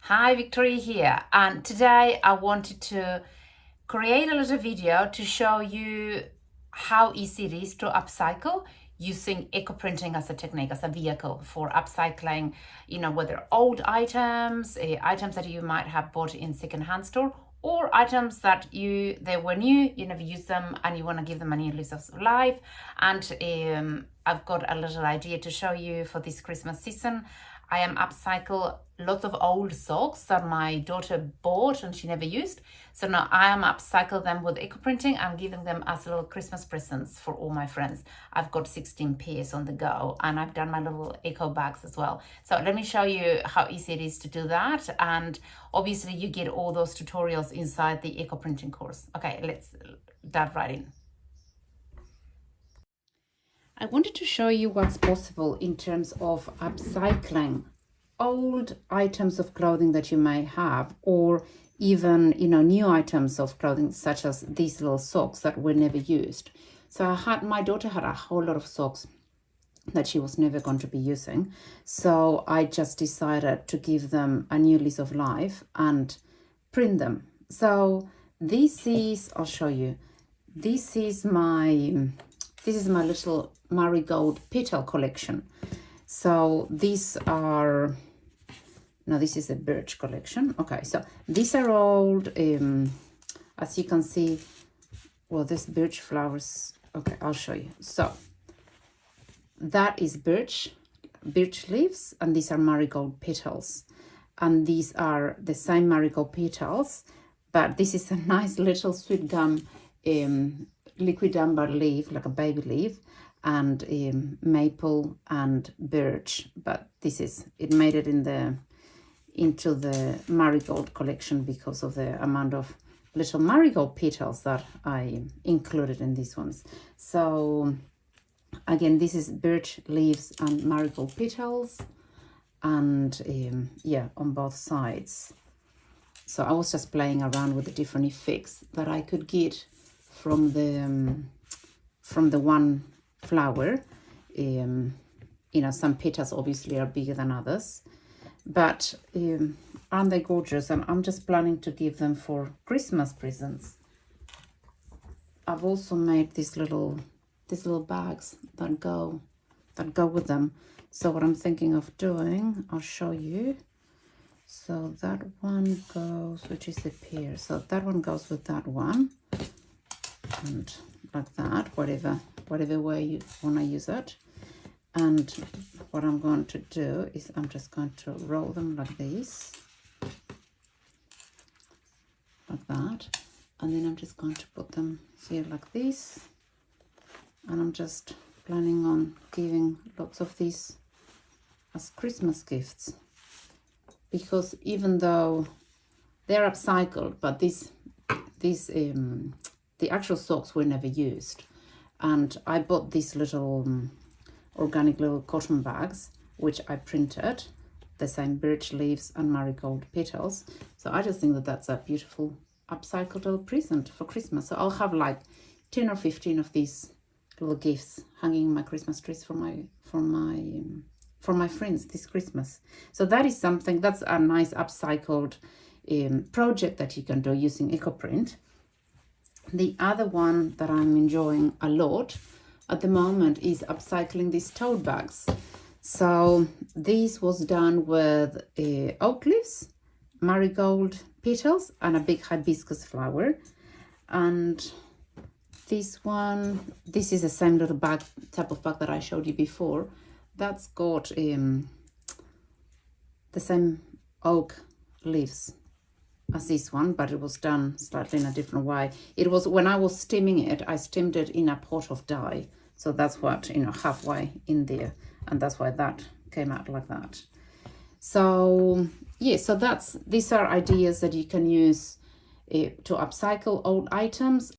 Hi, Victoria here, and today I wanted to create a little video to show you how easy it is to upcycle using eco printing as a technique, as a vehicle for upcycling, whether old items, items that you might have bought in secondhand store, or items that they were new, you never used them and you want to give them a new lease of life. And I've got a little idea to show you for this Christmas season. I am upcycle lots of old socks that my daughter bought and she never used. So now I am upcycle them with eco printing and giving them as little Christmas presents for all my friends. I've got 16 pairs on the go and I've done my little eco bags as well. So let me show you how easy it is to do that. And obviously you get all those tutorials inside the eco printing course. Okay, let's dive right in. I wanted to show you what's possible in terms of upcycling old items of clothing that you may have, or even new items of clothing such as these little socks that were never used. So my daughter had a whole lot of socks that she was never going to be using, so I just decided to give them a new lease of life and print them. So I'll show you, this is my little marigold petal collection. So this is a birch collection. Okay, so these are old, as you can see, well, there's birch flowers. Okay, I'll show you. So that is birch leaves, and these are marigold petals. And these are the same marigold petals, but this is a nice little sweet gum liquid amber leaf, like a baby leaf, and maple and birch, but it made it into the marigold collection because of the amount of little marigold petals that I included in these ones. So again, this is birch leaves and marigold petals, and on both sides. So I was just playing around with the different effects that I could get from the one flower. Some petals obviously are bigger than others, but aren't they gorgeous? And I'm just planning to give them for Christmas presents. I've also made these little bags that go with them. So what I'm thinking of doing, I'll show you. So that one goes, which is the pair, so that one goes with that one, and like that, whatever way you want to use it. And what I'm going to do is I'm just going to roll them like this, like that, and then I'm just going to put them here like this. And I'm just planning on giving lots of these as Christmas gifts, because even though they're upcycled, but the actual socks were never used. And I bought these little organic little cotton bags, which I printed the same birch leaves and marigold petals. So I just think that that's a beautiful upcycled little present for Christmas. So I'll have like 10 or 15 of these little gifts hanging in my Christmas trees for my friends this Christmas. So that's a nice upcycled project that you can do using EcoPrint. The other one that I'm enjoying a lot at the moment is upcycling these tote bags. So this was done with oak leaves, marigold petals, and a big hibiscus flower. And this is the same little type of bag that I showed you before. That's got the same oak leaves as this one, but it was done slightly in a different way. It was, when I was steaming it, I steamed it in a pot of dye. So that's what, halfway in there. And that's why that came out like that. So yeah, so these are ideas that you can use to upcycle old items.